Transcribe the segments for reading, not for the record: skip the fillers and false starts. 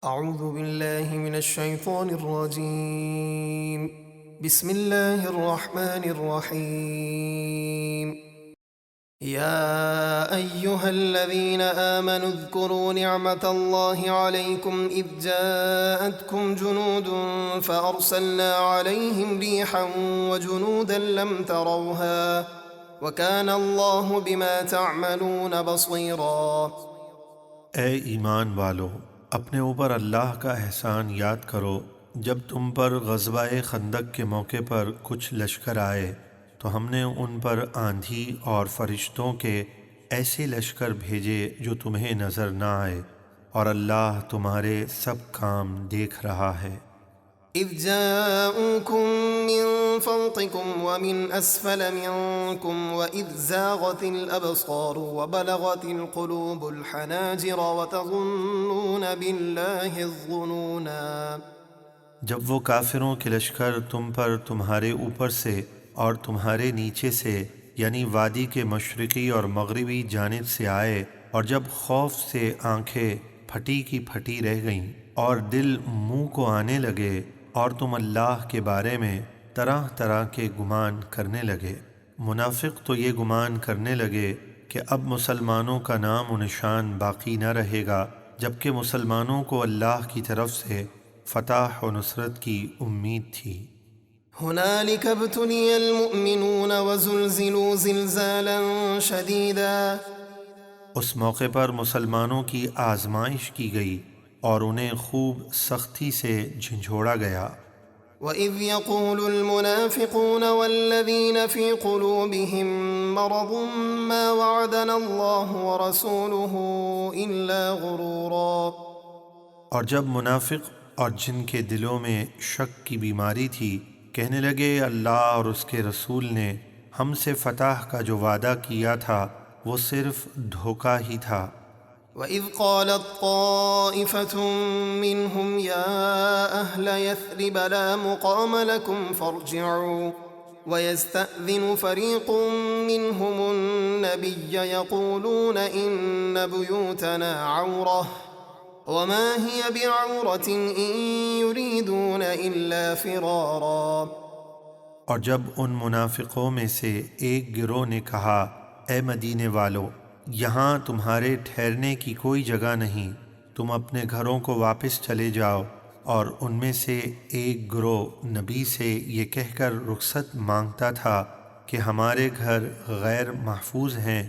اعوذ باللہ من الشیطان الرجیم بسم اللہ الرحمن الرحیم یا ایہا الذین آمنوا اذکروا نعمت اللہ علیکم اذ جاءتکم جنود فارسلنا علیہم ریحا وجنودا لم تروها وکان اللہ بما تعملون بصیرا۔ اے ایمان والو، اپنے اوپر اللہ کا احسان یاد کرو جب تم پر غزوہ خندق کے موقع پر کچھ لشکر آئے تو ہم نے ان پر آندھی اور فرشتوں کے ایسے لشکر بھیجے جو تمہیں نظر نہ آئے، اور اللہ تمہارے سب کام دیکھ رہا ہے۔ اذ جاءوكم من فوقكم ومن اسفل منكم واذ زاغت الابصار وبلغت القلوب الحناجر وتظنون بالله الظنونا۔ جب وہ کافروں کے لشکر تم پر تمہارے اوپر سے اور تمہارے نیچے سے یعنی وادی کے مشرقی اور مغربی جانب سے آئے، اور جب خوف سے آنکھیں پھٹی کی پھٹی رہ گئیں اور دل منہ کو آنے لگے، اور تم اللہ کے بارے میں طرح طرح کے گمان کرنے لگے۔ منافق تو یہ گمان کرنے لگے کہ اب مسلمانوں کا نام و نشان باقی نہ رہے گا، جبکہ مسلمانوں کو اللہ کی طرف سے فتح و نصرت کی امید تھی۔ هنالك ابتلي المؤمنون وزلزلوا زلزالا شديدا۔ اس موقع پر مسلمانوں کی آزمائش کی گئی اور انہیں خوب سختی سے جھنجھوڑا گیا۔ وَإِذْ يَقُولُ الْمُنَافِقُونَ وَالَّذِينَ فِي قُلُوبِهِم مَّرَضٌ مَّا وَعَدَنَا اللَّهُ وَرَسُولُهُ إِلَّا غُرُورًا۔ اور جب منافق اور جن کے دلوں میں شک کی بیماری تھی کہنے لگے اللہ اور اس کے رسول نے ہم سے فتح کا جو وعدہ کیا تھا وہ صرف دھوکہ ہی تھا۔ وَإِذْ قَالَتْ طَائِفَةٌ مِّنْهُمْ يَا أَهْلَ يَثْرِبَ لَا مُقَامَ لَكُمْ فَارْجِعُوا وَيَسْتَأْذِنُ فَرِيقٌ مِّنْهُمُ النَّبِيَّ يَقُولُونَ إِنَّ بُيُوتَنَا عَوْرَةٌ وَمَا هِيَ بِعَوْرَةٍ إِن يُرِيدُونَ إِلَّا فِرَارًا۔ اور جب ان منافقوں میں سے ایک گروہ نے کہا اے مدینے والو، یہاں تمہارے ٹھہرنے کی کوئی جگہ نہیں، تم اپنے گھروں کو واپس چلے جاؤ۔ اور ان میں سے ایک گروہ نبی سے یہ کہہ کر رخصت مانگتا تھا کہ ہمارے گھر غیر محفوظ ہیں،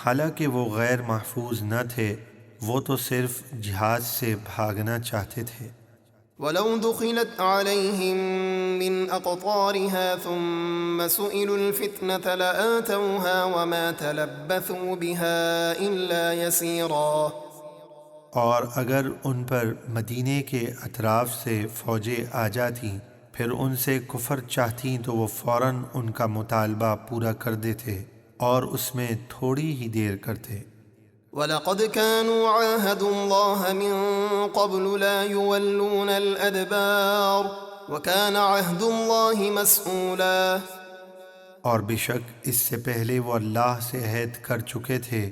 حالانکہ وہ غیر محفوظ نہ تھے، وہ تو صرف جہاد سے بھاگنا چاہتے تھے۔ وَلَوْ دُخِلَتْ عَلَيْهِمْ مِنْ أَقْطَارِهَا ثُمَّ سُئِلُوا الْفِتْنَةَ لَآتَوْهَا وَمَا تَلَبَّثُوا بِهَا إِلَّا يَسِيرًا۔ اور اگر ان پر مدینے کے اطراف سے فوجیں آ جاتیں پھر ان سے کفر چاہتیں تو وہ فوراً ان کا مطالبہ پورا کر دیتے اور اس میں تھوڑی ہی دیر کرتے۔ وَلَقَدْ كَانُوا عَاهَدُوا اللَّهَ مِن قَبْلُ لَا يُوَلُّونَ الْأَدْبَارَ وَكَانَ عَهْدُ اللَّهِ مَسْئُولًا۔ اور بے شک اس سے پہلے وہ اللہ سے عہد کر چکے تھے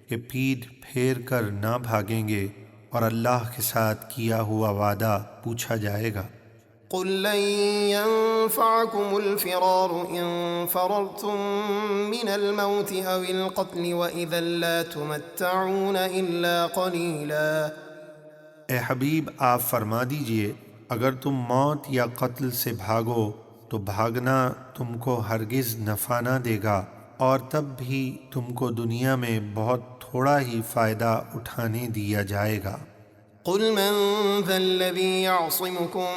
کہ پیٹھ پھیر کر نہ بھاگیں گے، اور اللہ کے ساتھ کیا ہوا وعدہ پوچھا جائے گا۔ قُل لَّن يَنفَعَكُمُ الْفِرَارُ إِن فَرَرْتُم مِّنَ الْمَوْتِ أَوِ الْقَتْلِ وَإِذًا لَّا تُمَتَّعُونَ إِلَّا قَلِيلًا۔ اے حبیب آپ فرما دیجئے اگر تم موت یا قتل سے بھاگو تو بھاگنا تم کو ہرگز نفع نہ دے گا، اور تب بھی تم کو دنیا میں بہت تھوڑا ہی فائدہ اٹھانے دیا جائے گا۔ قُلْ مَن ذَا الَّذِي يَعْصِمُكُم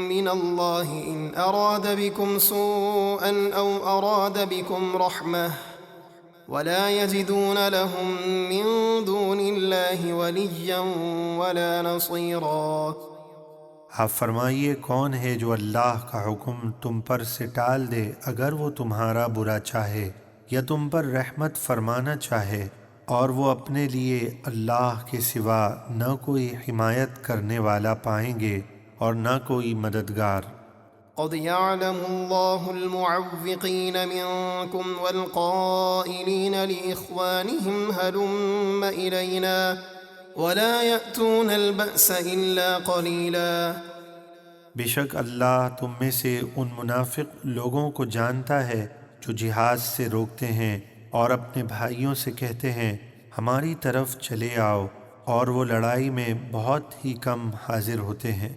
مِّنَ اللَّهِ إِنْ أَرَادَ بِكُمْ سُوءًا أَوْ أَرَادَ بِكُمْ رَحْمَةً وَلَا يَجِدُونَ لَهُم مِّن دُونِ اللَّهِ وَلِيًّا وَلَا نَصِيرًا۔ آپ فرمائیے کون ہے جو اللہ کا حکم تم پر سے ٹال دے اگر وہ تمہارا برا چاہے یا تم پر رحمت فرمانا چاہے، اور وہ اپنے لیے اللہ کے سوا نہ کوئی حمایت کرنے والا پائیں گے اور نہ کوئی مددگار۔ قد يعلم الله المعوقين منكم والقائلين لإخوانهم هلم إلينا ولا يأتون البأس إلا قليلا بے شک اللہ تم میں سے ان منافق لوگوں کو جانتا ہے جو جہاد سے روکتے ہیں اور اپنے بھائیوں سے کہتے ہیں ہماری طرف چلے آؤ، اور وہ لڑائی میں بہت ہی کم حاضر ہوتے ہیں۔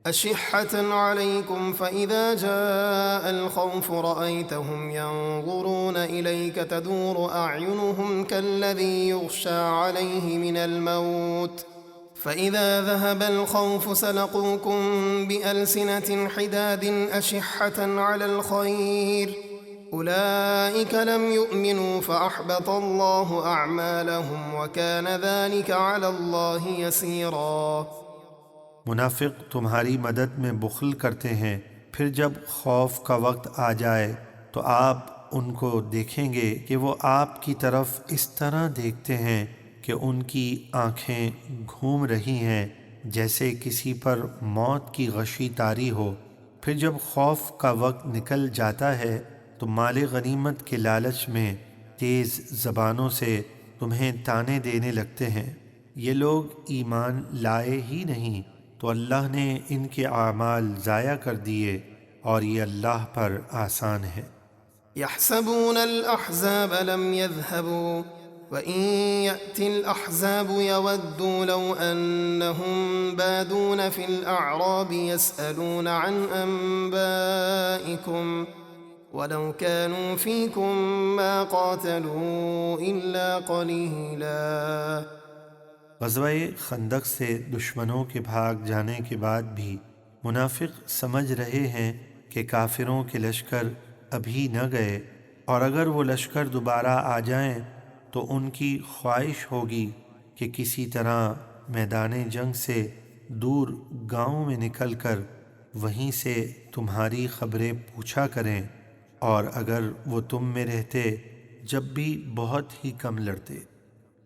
أشحة عليكم فإذا جاء الخوف رأيتهم ينظرون إليك تدور أعينهم كالذي يغشى عليه من الموت فإذا ذهب الخوف سلقوكم بألسنة حداد أشحة على الخير أولئك لم يؤمنوا فأحبط الله أعمالهم وكان ذلك على الله يسيرا۔ منافق تمہاری مدد میں بخل کرتے ہیں، پھر جب خوف کا وقت آ جائے تو آپ ان کو دیکھیں گے کہ وہ آپ کی طرف اس طرح دیکھتے ہیں کہ ان کی آنکھیں گھوم رہی ہیں جیسے کسی پر موت کی غشی طاری ہو۔ پھر جب خوف کا وقت نکل جاتا ہے تو مال غنیمت کے لالچ میں تیز زبانوں سے تمہیں طعنے دینے لگتے ہیں۔ یہ لوگ ایمان لائے ہی نہیں تو اللہ نے ان کے اعمال ضائع کر دیے، اور یہ اللہ پر آسان ہے۔ يحسبون الأحزاب لم يذهبوا وإن يأتي الأحزاب يودوا لو أنهم بادون في الأعراب يسألون عن أنبائكم ولو كانوا فيكم ما قاتلوا إلا قليلا۔ غزوہ خندق سے دشمنوں کے بھاگ جانے کے بعد بھی منافق سمجھ رہے ہیں کہ کافروں کے لشکر ابھی نہ گئے، اور اگر وہ لشکر دوبارہ آ جائیں تو ان کی خواہش ہوگی کہ کسی طرح میدان جنگ سے دور گاؤں میں نکل کر وہیں سے تمہاری خبریں پوچھا کریں، اور اگر وہ تم میں رہتے جب بھی بہت ہی کم لڑتے۔